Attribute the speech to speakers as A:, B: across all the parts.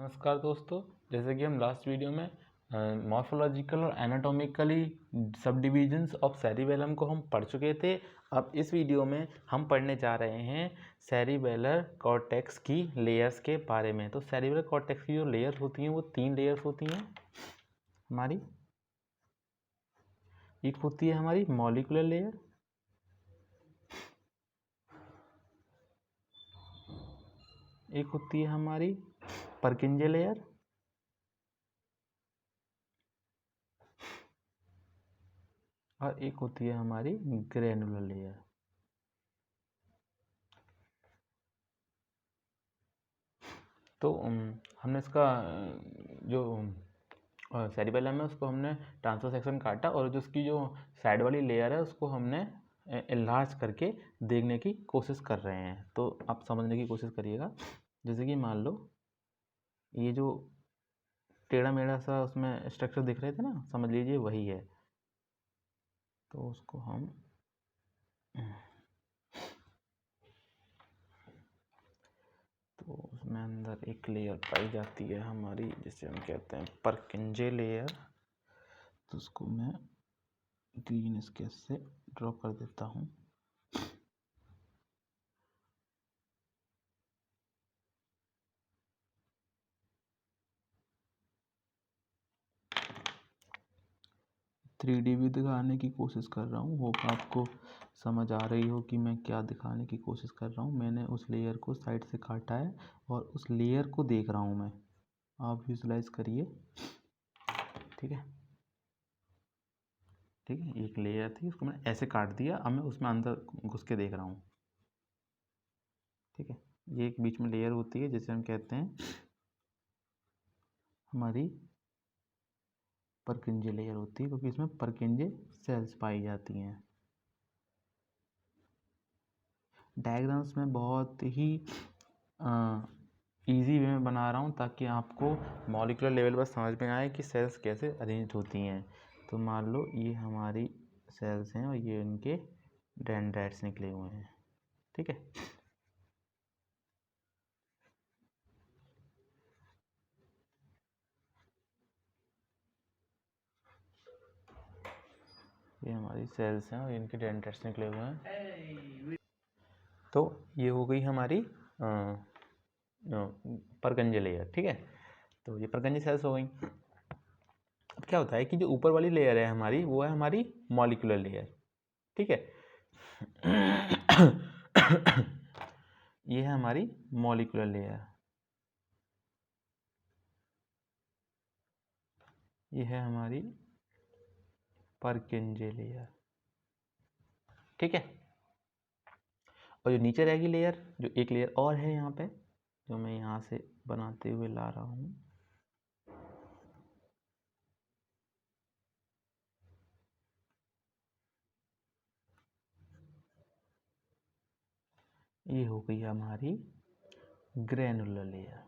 A: नमस्कार दोस्तों। जैसे कि हम लास्ट वीडियो में मॉर्फोलॉजिकल और एनाटॉमिकली सब डिविजन्स ऑफ सेरिबेलम को हम पढ़ चुके थे। अब इस वीडियो में हम पढ़ने जा रहे हैं सेरिबेलर कॉर्टेक्स की लेयर्स के बारे में। तो सेरिबेलर कॉर्टेक्स की जो लेयर्स होती हैं वो 3 लेयर्स होती हैं हमारी। एक होती है हमारी मॉलिक्यूलर लेयर, एक होती है हमारी परकिंजे लेयर, और एक होती है हमारी ग्रेनुलर लेयर। तो हमने इसका जो सेरिबेलम है उसको हमने ट्रांसवर्स सेक्शन काटा और जो उसकी जो साइड वाली लेयर है उसको हमने एनलार्ज करके देखने की कोशिश कर रहे हैं। तो आप समझने की कोशिश करिएगा। जैसे कि मान लो ये जो टेढ़ा मेढ़ा सा उसमें स्ट्रक्चर दिख रहे थे ना, समझ लीजिए वही है। तो उसको हम तो उसमें अंदर एक लेयर पाई जाती है हमारी जिसे हम कहते हैं परकिंजे लेयर। तो उसको मैं ग्रीन स्केच से ड्रॉ कर देता हूँ। थ्री डी भी दिखाने की कोशिश कर रहा हूँ। होप आपको समझ आ रही हो कि मैं क्या दिखाने की कोशिश कर रहा हूँ। मैंने उस लेयर को साइड से काटा है और उस लेयर को देख रहा हूँ मैं। आप विजुलाइज करिए। ठीक है, ठीक है। एक लेयर थी, उसको मैंने ऐसे काट दिया। अब मैं उसमें अंदर घुस के देख रहा हूँ। ठीक है, ये एक बीच में लेयर होती है जिसे हम कहते हैं हमारी परकिंजे लेयर होती है, क्योंकि इसमें परकिंजे सेल्स पाई जाती हैं। डायग्राम्स में बहुत ही ईजी वे में बना रहा हूँ ताकि आपको मॉलिक्यूलर लेवल पर समझ में आए कि सेल्स कैसे अरेंज होती हैं। तो मान लो ये हमारी सेल्स हैं और ये इनके डेंड्राइट्स निकले हुए हैं। ठीक है, ये हमारी सेल्स हैं और इनके डेंड्राइट्स निकले हुए हैं। तो ये हो गई हमारी परगंजे लेयर। ठीक है, तो ये परगंजे सेल्स हो गई। अब क्या होता है कि जो ऊपर वाली लेयर है हमारी वो है हमारी मॉलिक्यूलर लेयर। ठीक है, ये है हमारी मॉलिक्यूलर लेयर, ये है हमारी परकिंजे लेयर। ठीक है, और जो नीचे रहेगी लेयर, जो एक लेयर और है यहाँ पे, जो मैं यहाँ से बनाते हुए ला रहा हूँ, ये हो गई हमारी ग्रेनुलर लेयर।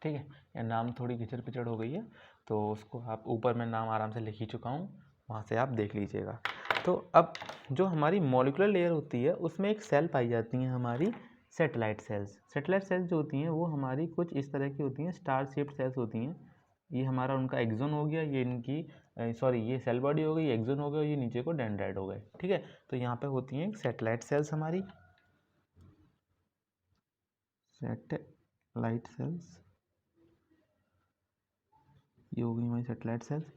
A: ठीक है, यह नाम थोड़ी घिचड़ पिचड़ हो गई है तो उसको आप ऊपर में नाम आराम से लिख ही चुका हूँ, वहाँ से आप देख लीजिएगा। तो अब जो हमारी मॉलिक्यूलर लेयर होती है उसमें एक सेल पाई जाती हैं हमारी सैटेलाइट सेल्स। सैटेलाइट सेल्स जो होती हैं वो हमारी कुछ इस तरह की होती हैं, स्टार शेप्ड सेल्स होती हैं। ये हमारा उनका एक्सोन हो गया, ये इनकी ये सेल बॉडी हो गई, एक्सोन हो गया, ये नीचे को डेंड्राइट हो गए। ठीक है, तो यहाँ पे होती हैं सैटेलाइट सेल्स हमारी, सैटेलाइट सेल्स। ये हो गई हमारी सैटेलाइट सेल्स।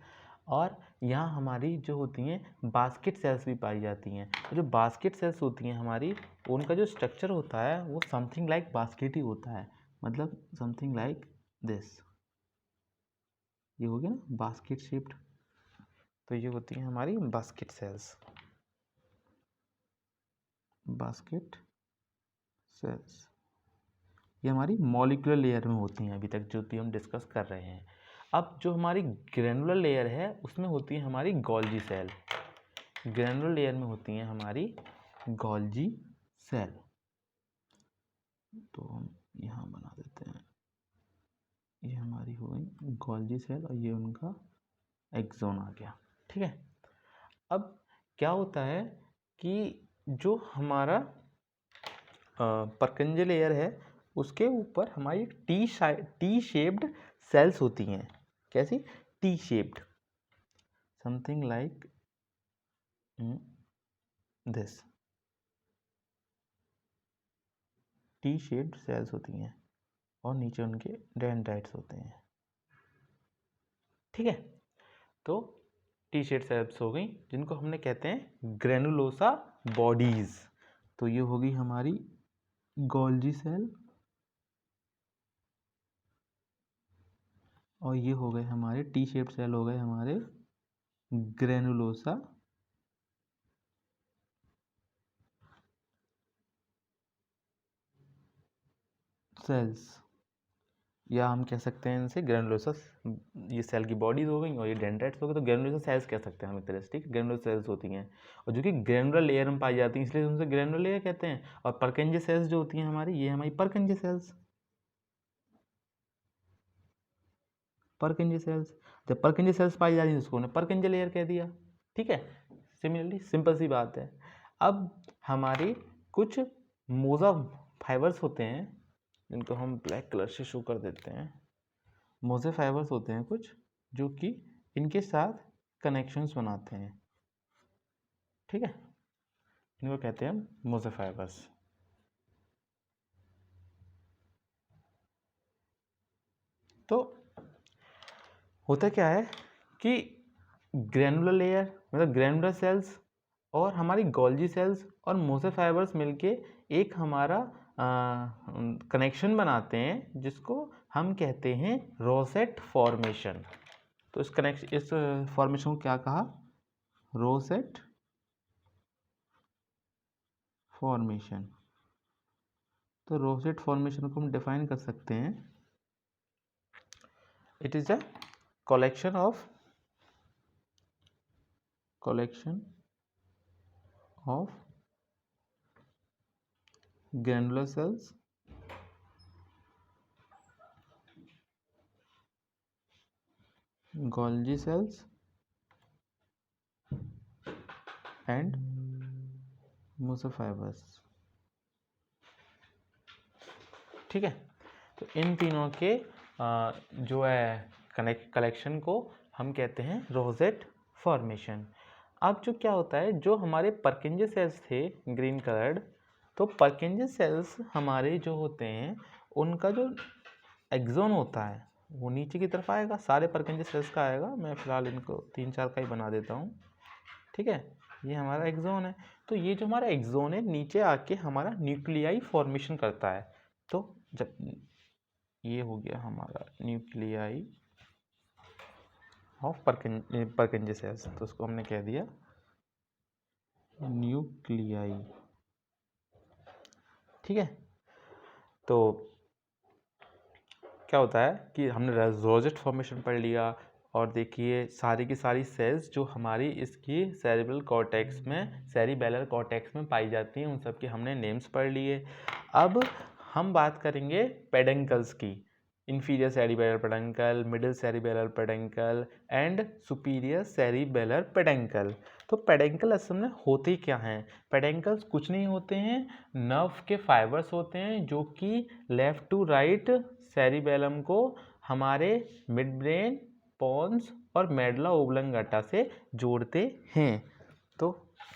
A: और यहाँ हमारी जो होती हैं बास्केट सेल्स भी पाई जाती हैं। तो जो बास्केट सेल्स होती हैं हमारी, उनका जो स्ट्रक्चर होता है वो समथिंग लाइक बास्केट ही होता है, मतलब समथिंग लाइक दिस। ये हो गया ना बास्केट शेप्ड। तो ये होती हैं हमारी बास्केट सेल्स, बास्केट सेल्स। ये हमारी मॉलिक्यूलर लेयर में होती हैं, अभी तक जो भी हम डिस्कस कर रहे हैं। अब जो हमारी ग्रेनुलर लेयर है उसमें होती है हमारी गोल्जी सेल। ग्रेनुलर लेयर में होती हैं हमारी गोल्जी सेल। तो हम यहाँ बना देते हैं, ये हमारी हो गई गोल्जी सेल और ये उनका एक्सोन आ गया। ठीक है, अब क्या होता है कि जो हमारा परकेंजे लेयर है उसके ऊपर हमारी टी शेप्ड सेल्स होती हैं। कैसी? T shaped, something like this, T shaped cells होती हैं और नीचे उनके डेंड्राइट्स होते हैं। ठीक है, तो टी शेप्ड सेल्स हो गई जिनको हमने कहते हैं ग्रेनुलोसा बॉडीज। तो ये होगी हमारी गोल्जी सेल और ये हो गए हमारे टी शेप्ड सेल, हो गए हमारे ग्रेनुलोसा सेल्स, या हम कह सकते हैं इनसे ग्रेनुलोसा, ये सेल की बॉडीज हो गई और ये डेंड्राइट्स हो गए, तो ग्रेनुलोसा सेल्स कह सकते हैं हम एक तरह से। ठीक, ग्रेनुलोसा सेल्स होती हैं और जो कि ग्रेनुलर लेयर में पाई जाती हैं, इसलिए उनसे ग्रेनुलर लेयर कहते हैं। और परकेंजे सेल्स जो होती हैं हमारी, ये हमारी परकेंजे सेल्स, परकेंजे सेल्स। जब परकेंजे सेल्स पाई जा रही है उसको उन्हें परकेंजे लेयर कह दिया। ठीक है, सिमिलरली सिंपल सी बात है। अब हमारे कुछ मोजा फाइबर्स होते हैं जिनको हम ब्लैक कलर से शो कर देते हैं। मोजे फाइबर्स होते हैं कुछ जो कि इनके साथ कनेक्शंस बनाते हैं। ठीक है, इनको कहते हैं मोजे फाइबर्स। तो होता क्या है कि ग्रेनुलर लेयर मतलब ग्रेनुलर सेल्स और हमारी गोल्जी सेल्स और मोजे फाइबर्स मिलके एक हमारा कनेक्शन बनाते हैं जिसको हम कहते हैं रोसेट फॉर्मेशन। तो इस फॉर्मेशन को क्या कहा? Rosette formation. तो रोसेट फॉर्मेशन को हम डिफाइन कर सकते हैं, it is a collection of granular cells Golgi cells and मोसोफाइबर्स। ठीक है, तो इन तीनों के जो है कलेक्शन को हम कहते हैं रोसेट फॉर्मेशन। अब जो क्या होता है, जो हमारे परकेंजे सेल्स थे ग्रीन कलर्ड, तो परकेंजे सेल्स हमारे जो होते हैं उनका जो एक्सोन होता है वो नीचे की तरफ आएगा, सारे परकेंजे सेल्स का आएगा। मैं फिलहाल इनको 3-4 का ही बना देता हूँ। ठीक है, ये हमारा एक्सोन है। तो ये जो हमारा एक्सोन है नीचे आके हमारा न्यूक्लियाई फॉर्मेशन करता है। तो जब ये हो गया हमारा न्यूक्लियाई ऑफ परकेंजे सेल्स, तो उसको हमने कह दिया न्यूक्लियाई। ठीक है, तो क्या होता है कि हमने रोसेट फॉर्मेशन पढ़ लिया और देखिए सारी की सारी सेल्स जो हमारी इसकी सेरिब्रल कॉर्टेक्स में, सेरिबेलर कॉर्टेक्स में पाई जाती हैं, उन सब के हमने नेम्स पढ़ लिए। अब हम बात करेंगे पेडंकल्स की, inferior cerebellar peduncle, middle cerebellar peduncle and superior cerebellar peduncle. तो पेडंकल असल में होते क्या हैं? पेडंकल्स कुछ नहीं होते हैं, नर्व के फाइबर्स होते हैं जो कि लेफ्ट टू राइट सेरिबेलम को हमारे मिड ब्रेन, पोन्स और मेडुला ओब्लंगाटा से जोड़ते हैं। तो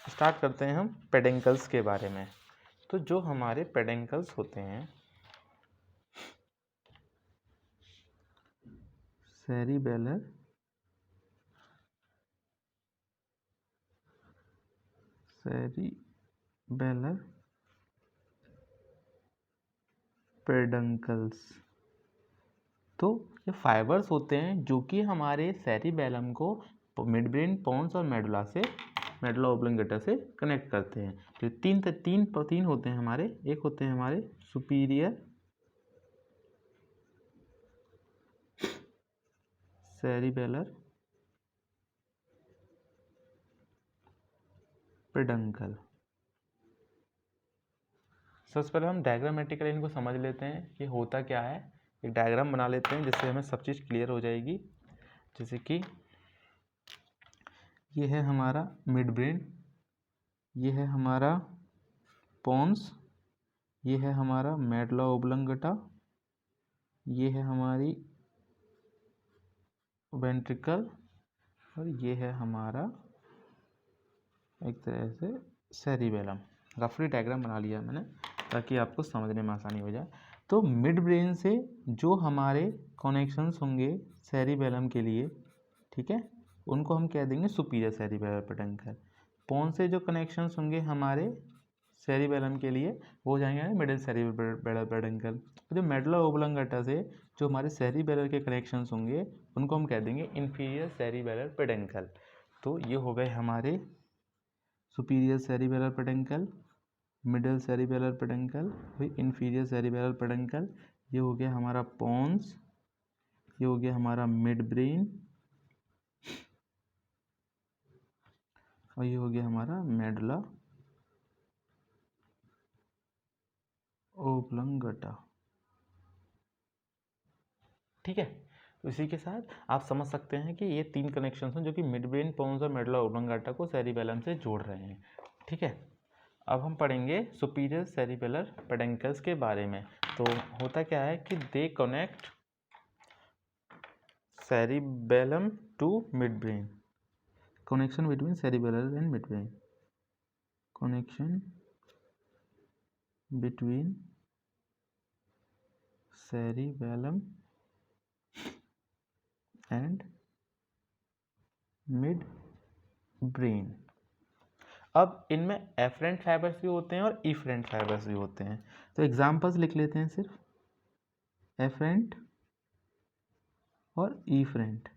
A: स्टार्ट करते हैं हम पेडंकल्स के बारे में। तो जो हमारे पेडंकल्स होते हैं, सेरिबेलर पेडंकल्स, तो ये फाइबर्स होते हैं जो कि हमारे सेरिबेलम को मिड ब्रेन, पोन्स और मेडुला ओब्लंगाटा से कनेक्ट करते हैं। तो तीन होते हैं हमारे। एक होते हैं हमारे सुपीरियर सेरिबेलर पेडंकल। सबसे पहले हम डायग्रामेटिकली इनको समझ लेते हैं कि होता क्या है। एक डायग्राम बना लेते हैं जिससे हमें सब चीज़ क्लियर हो जाएगी। जैसे कि ये है हमारा मिड ब्रेन, ये है हमारा पोन्स, ये है हमारा मेडुला ओब्लंगेटा, ये है हमारी वेंट्रिकल, और ये है हमारा एक तरह से सेरिबेलम। रफली डायग्राम बना लिया मैंने ताकि आपको समझने में आसानी हो जाए। तो मिड ब्रेन से जो हमारे कनेक्शंस होंगे सेरिबेलम के लिए, ठीक है, उनको हम कह देंगे सुपीरियर सेरिबेलर पेडंकल। पोन से जो कनेक्शंस होंगे हमारे सेरिबेलम के लिए वो हो जाएंगे मिडिल सेरिबेलर पेडंकल। जो मेडुला ओब्लंगेटा से जो हमारे सेरिबेलर के कनेक्शंस होंगे उनको हम कह देंगे इंफीरियर सेरिबेलर पेडंकल। तो ये हो गए हमारे superior cerebellar peduncle, middle cerebellar peduncle, फिर इंफीरियर सेरिबेलर पेडंकल। ये हो गया हमारा पोन्स, ये हो गया हमारा मिड ब्रेन, और ये हो गया हमारा मेडुला ओब्लंगेटा। ठीक है, तो इसी के साथ आप समझ सकते हैं कि ये 3 कनेक्शंस हैं जो कि मिड ब्रेन, पोन्स और मेडुला ओब्लंगेटा को सेरिबेलम से जोड़ रहे हैं। ठीक है, अब हम पढ़ेंगे सुपीरियर सेरिबेलर पेडंकल्स के बारे में। तो होता क्या है कि they connect cerebellum to midbrain, connection between cerebellum and midbrain, connection between cerebellum and midbrain। अब इनमें एफरेंट फाइबर्स भी होते हैं और इफरेंट फाइबर्स भी होते हैं। तो एग्जांपल्स लिख लेते हैं, सिर्फ एफरेंट और इफरेंट।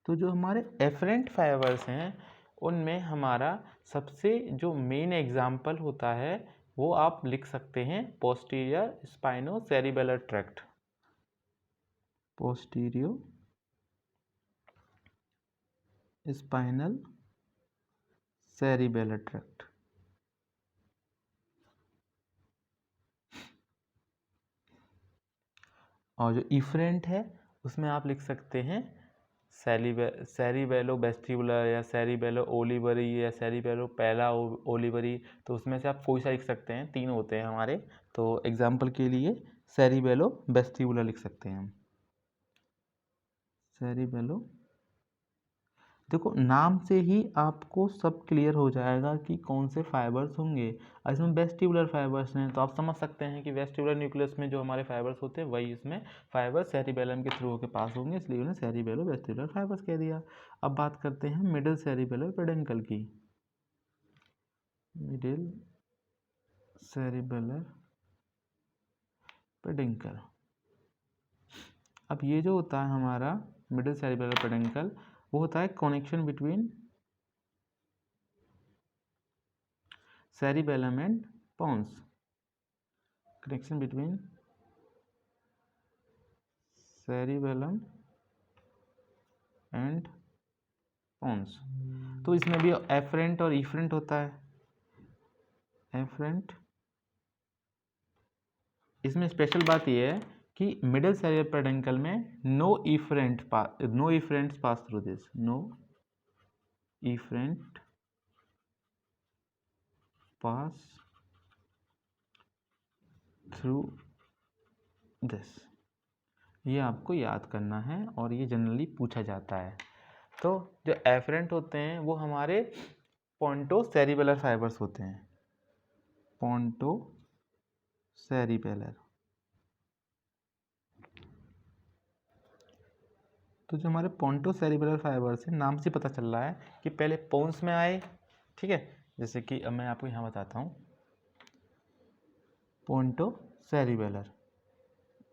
A: तो जो हमारे एफरेंट फाइबर्स हैं उनमें हमारा सबसे जो मेन एग्जाम्पल होता है वो आप लिख सकते हैं posterior spino cerebellar tract, posterior spinal cerebellar tract. और जो इफरेंट है उसमें आप लिख सकते हैं सेरिबेलो वेस्टिबुलर या सेरिबेलो ओलिवरी या सेरिबेलो पैला ओलिवरी। तो उसमें से आप कोई सा लिख सकते हैं, 3 होते हैं हमारे। तो एग्जाम्पल के लिए सेरिबेलो वेस्टिबुलर लिख सकते हैं हम, सेरिबेलो। देखो नाम से ही आपको सब क्लियर हो जाएगा कि कौन से फाइबर्स होंगे। इसमें वेस्टिबुलर फाइबर्स हैं तो आप समझ सकते हैं कि वेस्टिबुलर न्यूक्लियस में जो हमारे फाइबर्स होते हैं वही इसमें फाइबर्स सेरिबेलम के थ्रू होकर पास होंगे, इसलिए उन्हें सेरिबेलो वेस्टिबुलर फाइबर्स कह दिया। अब बात करते हैं मिडिल सेरिबेलर पेडंकल की। मिडिल सेरिबेलर पेडंकल, अब ये जो होता है हमारा मिडिल सेरिबेलर पेडंकल वो होता है connection between cerebellum and pons, connection between cerebellum and pons। तो इसमें भी एफरेंट और इफरेंट होता है। एफरेंट, इसमें स्पेशल बात यह है कि मिडिल सेरिबेलर पेडंकल में no efferent pass through this, no efferent pass through this. ये आपको याद करना है और ये जनरली पूछा जाता है। तो जो एफरेंट होते हैं वो हमारे पोंटो सेरिबेलर फाइबर्स होते हैं, पोंटो सेरिबेलर। तो जो हमारे पोंटो सेरिबेलर फाइबर्स हैं नाम से पता चल रहा है कि पहले पोन्स में आए। ठीक है, जैसे कि अब मैं आपको यहाँ बताता हूँ, पोंटो सेरिबेलर,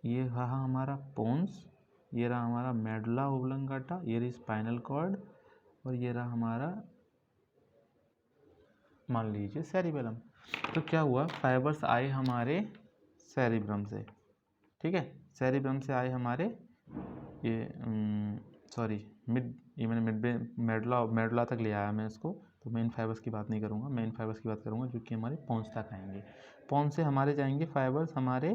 A: ये रहा हमारा पोन्स, ये रहा हमारा मेडुला ओब्लंगेटा, ये रही स्पाइनल कॉर्ड, और ये रहा हमारा मान लीजिए सेरिबेलम। तो क्या हुआ, फाइबर्स आए हमारे सेरिब्रम से। ठीक है, सेरिब्रम से आए हमारे ये ये मैंने मेडुला तक ले आया मैं इसको। तो मेन फाइबर्स की बात नहीं करूँगा, मेन फाइबर्स की बात करूँगा जो कि हमारे पोन्स तक आएंगे। पोन्स से हमारे जाएंगे फाइबर्स हमारे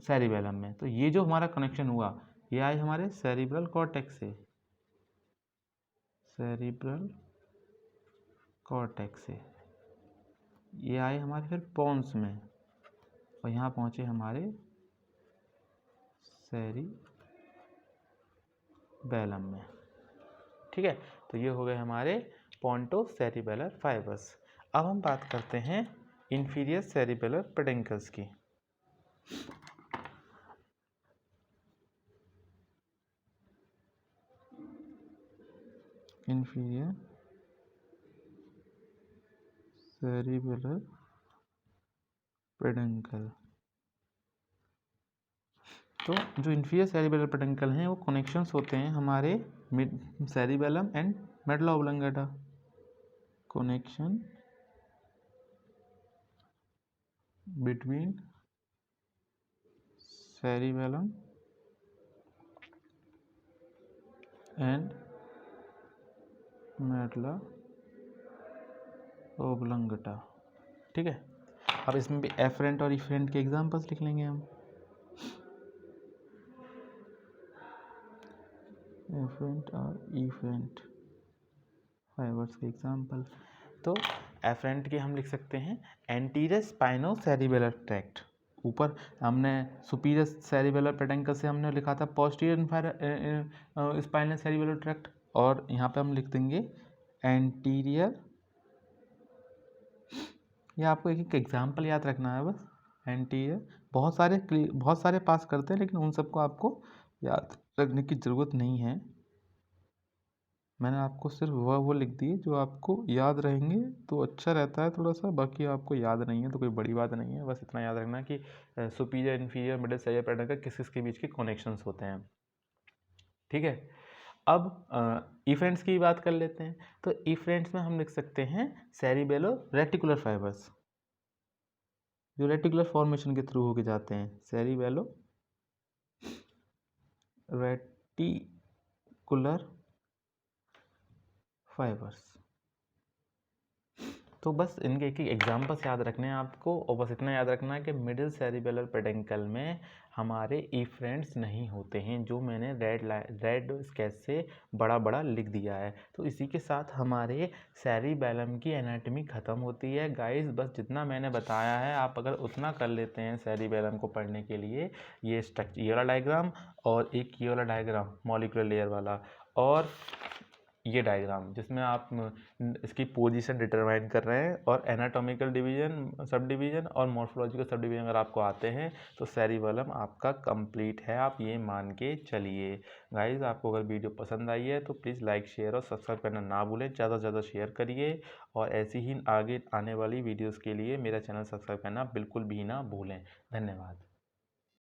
A: सेरिबेलम में। तो ये जो हमारा कनेक्शन हुआ ये आए हमारे सेरिब्रल कॉर्टेक्स से, सेरिब्रल कॉर्टेक्स से, ये आए हमारे फिर पोन्स में, और यहाँ पहुँचे हमारे सेरिबैलम में। ठीक है, तो ये हो गए हमारे पोंटोसेरिबेलर फाइबर्स। अब हम बात करते हैं इंफीरियर सेरिबेलर पेडुंकल्स की। इंफीरियर सेरिबेलर पेडुंकल, तो जो इंफीरियर सेरिबेलर पेडुंकल हैं वो कनेक्शंस होते हैं हमारे cerebellum and medulla oblongata. Connection between cerebellum and medulla oblongata. ठीक है, अब इसमें भी एफरेंट और इफरेंट के एग्जांपल्स लिख लेंगे हम। एफरेंट और इफरेंट फाइबर्स के एग्जांपल, तो एफरेंट के हम लिख सकते हैं एंटीरियर स्पाइनोसेरिबेलर ट्रैक्ट। ऊपर हमने सुपीरियर सेरिबेलर पेडुंकल से हमने लिखा था पोस्टीरियर स्पाइनल सेरिबेलर ट्रैक्ट, और यहाँ पे हम लिख देंगे एंटीरियर। ये आपको एक एक एग्जाम्पल याद रखना है बस। एंटीरियर बहुत सारे पास करते हैं, लेकिन उन सबको आपको याद रखने की ज़रूरत नहीं है। मैंने आपको सिर्फ वो लिख दिए जो आपको याद रहेंगे तो अच्छा रहता है थोड़ा सा, बाकी आपको याद नहीं है तो कोई बड़ी बात नहीं है। बस इतना याद रखना कि superior, inferior, middle, cerebellar peduncle किस किस के बीच के कनेक्शंस होते हैं। ठीक है, अब इफेरेंट्स की बात कर लेते हैं। तो इफेरेंट्स में हम लिख सकते हैं सेरिबेलो रेटिकुलर फाइबर्स, जो रेटिकुलर फॉर्मेशन के थ्रू होके जाते हैं। सेरिबेलो रेटिकुलर फाइबर्स, तो बस इनके एक एग्जाम्पल्स याद रखने हैं आपको, और बस इतना याद रखना है कि मिडिल सेरिबेलर पेडुंकल में हमारे इफरेंट्स नहीं होते हैं, जो मैंने रेड स्केच से बड़ा बड़ा लिख दिया है। तो इसी के साथ हमारे सेरिबेलम की एनाटॉमी ख़त्म होती है गाइस। बस जितना मैंने बताया है आप अगर उतना कर लेते हैं सेरिबेलम को पढ़ने के लिए, ये स्ट्रक्चर, ये वाला डायग्राम और एक ये वाला डायग्राम मॉलिक्यूलर लेयर वाला, और ये डायग्राम जिसमें आप इसकी पोजीशन डिटरमाइन कर रहे हैं, और एनाटॉमिकल डिवीजन, सब डिवीजन और मॉर्फोलॉजिकल सब डिवीजन अगर आपको आते हैं तो सेरिबेलम आपका कंप्लीट है, आप ये मान के चलिए। गाइस, आपको अगर वीडियो पसंद आई है तो प्लीज़ लाइक, शेयर और सब्सक्राइब करना ना भूलें, ज़्यादा से ज़्यादा शेयर करिए, और ऐसी ही आगे आने वाली वीडियोज़ के लिए मेरा चैनल सब्सक्राइब करना बिल्कुल भी ना भूलें। धन्यवाद।